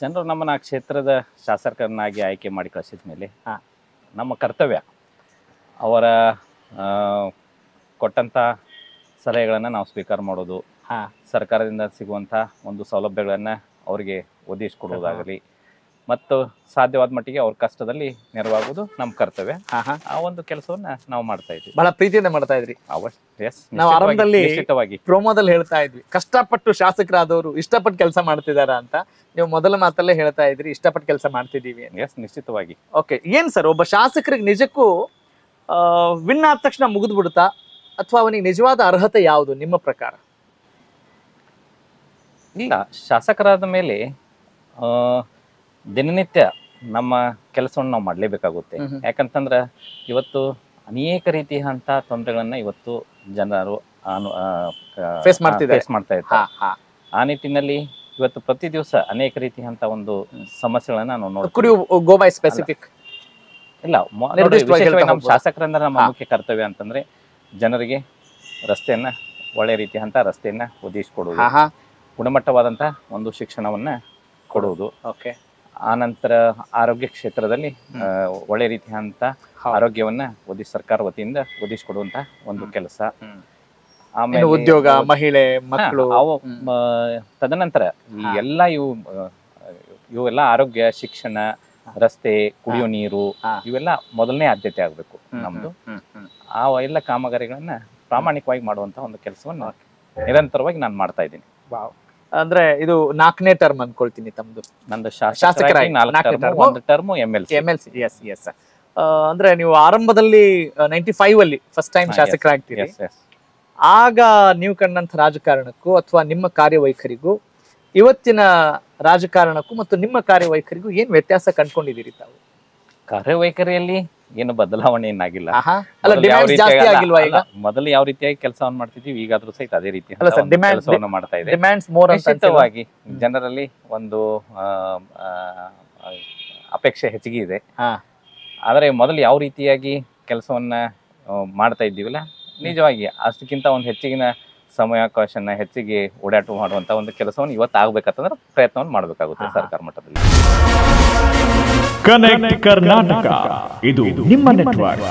ಜನರು ನಮ್ಮನ್ನ ಆ ಕ್ಷೇತ್ರದ ಶಾಸಕರನ್ನಾಗಿ ಆಯ್ಕೆ ಮಾಡಿ ಕಳಿಸಿದ ಮೇಲೆ ನಮ್ಮ ಕರ್ತವ್ಯ ಅವರ ಕೊಟ್ಟಂಥ ಸಲಹೆಗಳನ್ನು ನಾವು ಸ್ವೀಕಾರ ಮಾಡೋದು, ಸರ್ಕಾರದಿಂದ ಸಿಗುವಂಥ ಒಂದು ಸೌಲಭ್ಯಗಳನ್ನು ಅವರಿಗೆ ಒದಗಿಸ್ಕೊಡೋದಾಗಲಿ ಮತ್ತು ಸಾಧ್ಯವಾದ ಮಟ್ಟಿಗೆ ಅವ್ರ ಕಷ್ಟದಲ್ಲಿ ನೆರವಾಗೋದು ನಮ್ಮ ಕರ್ತವ್ಯ. ಆ ಒಂದು ಕೆಲಸವನ್ನ ನಾವು ಮಾಡ್ತಾ ಇದ್ವಿ, ಬಹಳ ಪ್ರೀತಿಯಿಂದ ಮಾಡ್ತಾ ಇದ್ರಿ. ನಾವು ಆರಂಭದಲ್ಲಿ ಪ್ರೋಮೋದಲ್ಲಿ ಹೇಳ್ತಾ ಇದ್ವಿ, ಕಷ್ಟಪಟ್ಟು ಶಾಸಕರಾದವರು ಇಷ್ಟಪಟ್ಟು ಕೆಲಸ ಮಾಡ್ತಿದಾರ ಅಂತ. ನೀವು ಮೊದಲ ಮಾತಲ್ಲೇ ಹೇಳ್ತಾ ಇದ್ರಿ ಇಷ್ಟಪಟ್ಟು ಕೆಲಸ ಮಾಡ್ತಿದೀವಿ. ನಿಶ್ಚಿತವಾಗಿ. ಓಕೆ, ಏನ್ ಸರ್ ಒಬ್ಬ ಶಾಸಕರಿಗೆ ನಿಜಕ್ಕೂ ವಿನ್ ಆದ ತಕ್ಷಣ ಮುಗಿದು ಬಿಡುತ್ತಾ ಅಥವಾ ಅವನಿಗೆ ನಿಜವಾದ ಅರ್ಹತೆ ಯಾವುದು ನಿಮ್ಮ ಪ್ರಕಾರ? ಇಲ್ಲ, ಶಾಸಕರಾದ ಮೇಲೆ ದಿನನಿತ್ಯ ನಮ್ಮ ಕೆಲಸವನ್ನು ನಾವು ಮಾಡಲೇಬೇಕಾಗುತ್ತೆ. ಯಾಕಂತಂದ್ರೆ ಇವತ್ತು ಅನೇಕ ರೀತಿಯಂತ ತೊಂದರೆಗಳನ್ನ ಇವತ್ತು ಜನರು ಫೇಸ್ ಮಾಡ್ತಾ ಇರ್ತಾರೆ. ಆ ನಿಟ್ಟಿನಲ್ಲಿ ಇವತ್ತು ಪ್ರತಿ ದಿವಸ ಅನೇಕ ರೀತಿಯಂತ ಒಂದು ಸಮಸ್ಯೆಗಳನ್ನ ನಾವು ನೋಡ್ತೀವಿ. ಇಲ್ಲ, ನಮ್ಮ ಶಾಸಕರಂದ್ರೆ ನಮ್ಮ ಮುಖ್ಯ ಕರ್ತವ್ಯ ಅಂತಂದ್ರೆ ಜನರಿಗೆ ರಸ್ತೆಯನ್ನ ಒಳ್ಳೆ ರೀತಿಯಂತ ರಸ್ತೆಯನ್ನ ಒದಗಿಸಿಕೊಡುವುದು, ಗುಣಮಟ್ಟವಾದಂತ ಒಂದು ಶಿಕ್ಷಣವನ್ನ ಕೊಡುವುದು, ಆನಂತರ ಆರೋಗ್ಯ ಕ್ಷೇತ್ರದಲ್ಲಿ ಒಳ್ಳೆ ರೀತಿಯಂತ ಆರೋಗ್ಯವನ್ನ ಸರ್ಕಾರ ವತಿಯಿಂದ ಒದಗಿಸಿಕೊಡುವಂತ ಒಂದು ಕೆಲಸ. ಆಮೇಲೆ ಉದ್ಯೋಗ, ಮಹಿಳೆ, ಮಕ್ಕಳು, ತದನಂತರ ಎಲ್ಲ ಇವೆಲ್ಲ ಆರೋಗ್ಯ, ಶಿಕ್ಷಣ, ರಸ್ತೆ, ಕುಡಿಯೋ ನೀರು ಇವೆಲ್ಲ ಮೊದಲನೇ ಆದ್ಯತೆ ಆಗ್ಬೇಕು ನಮ್ದು. ಆ ಎಲ್ಲ ಕಾಮಗಾರಿಗಳನ್ನ ಪ್ರಾಮಾಣಿಕವಾಗಿ ಮಾಡುವಂತ ಒಂದು ಕೆಲಸವನ್ನ ನಿರಂತರವಾಗಿ ನಾನು ಮಾಡ್ತಾ ಇದ್ದೀನಿ. ಅಂದ್ರೆ ಇದು 4ನೇ ಟರ್ಮ್ ಅನ್ಕೊಳ್ತೀನಿ ತಮ್ದು. ನಂದು ಶಾಸಕರಾಗಿ 4 ಟರ್ಮ್ MLC. ಅಂದ್ರೆ ನೀವು ಆರಂಭದಲ್ಲಿ 95 ಅಲ್ಲಿ ಫಸ್ಟ್ ಟೈಮ್ ಶಾಸಕರಾಗ್ತೀರಿ. ಆಗ ನೀವು ಕಂಡಂತ ರಾಜಕಾರಣಕ್ಕೂ ಅಥವಾ ನಿಮ್ಮ ಕಾರ್ಯವೈಖರಿಗೂ ಇವತ್ತಿನ ರಾಜಕಾರಣಕ್ಕೂ ಮತ್ತು ನಿಮ್ಮ ಕಾರ್ಯವೈಖರಿಗೂ ಏನ್ ವ್ಯತ್ಯಾಸ ಕಂಡ್ಕೊಂಡಿದ್ದೀರಿ ತಾವು? ಕಾರ್ಯವೈಖರಿಯಲ್ಲಿ ಏನು ಬದಲಾವಣೆ ಏನಾಗಿಲ್ಲ. ಮೊದಲು ಯಾವ ರೀತಿಯಾಗಿ ಕೆಲಸವನ್ನು ಮಾಡ್ತಿದ್ವಿ, ಈಗಾದ್ರೂ ಸಹಿತ ಅದೇ ರೀತಿ ಕೆಲಸವನ್ನು ಮಾಡ್ತಾ ಇದೆ. ನಿಶ್ಚಿತವಾಗಿ ಜನರಲ್ಲಿ ಒಂದು ಅಪೇಕ್ಷೆ ಹೆಚ್ಚಿಗೆ ಇದೆ. ಆದ್ರೆ ಮೊದಲು ಯಾವ ರೀತಿಯಾಗಿ ಕೆಲಸವನ್ನ ಮಾಡ್ತಾ ಇದ್ದೀವಲ್ಲ, ನಿಜವಾಗಿ ಅಷ್ಟಕ್ಕಿಂತ ಒಂದು ಹೆಚ್ಚಿನ ಸಮಯಾವಕಾಶನ ಹೆಚ್ಚಿಗೆ ಓಡಾಟ ಮಾಡುವಂತ ಒಂದು ಕೆಲಸವನ್ನು ಇವತ್ತು ಆಗ್ಬೇಕಂತಂದ್ರೆ ಪ್ರಯತ್ನವನ್ನು ಮಾಡಬೇಕಾಗುತ್ತೆ ಸರ್ಕಾರ ಮಟ್ಟದಲ್ಲಿ. ಕನೆಕ್ಟ್ ಕರ್ನಾಟಕ, ಇದು ನಿಮ್ಮ ನೆಟ್ವರ್ಕ್.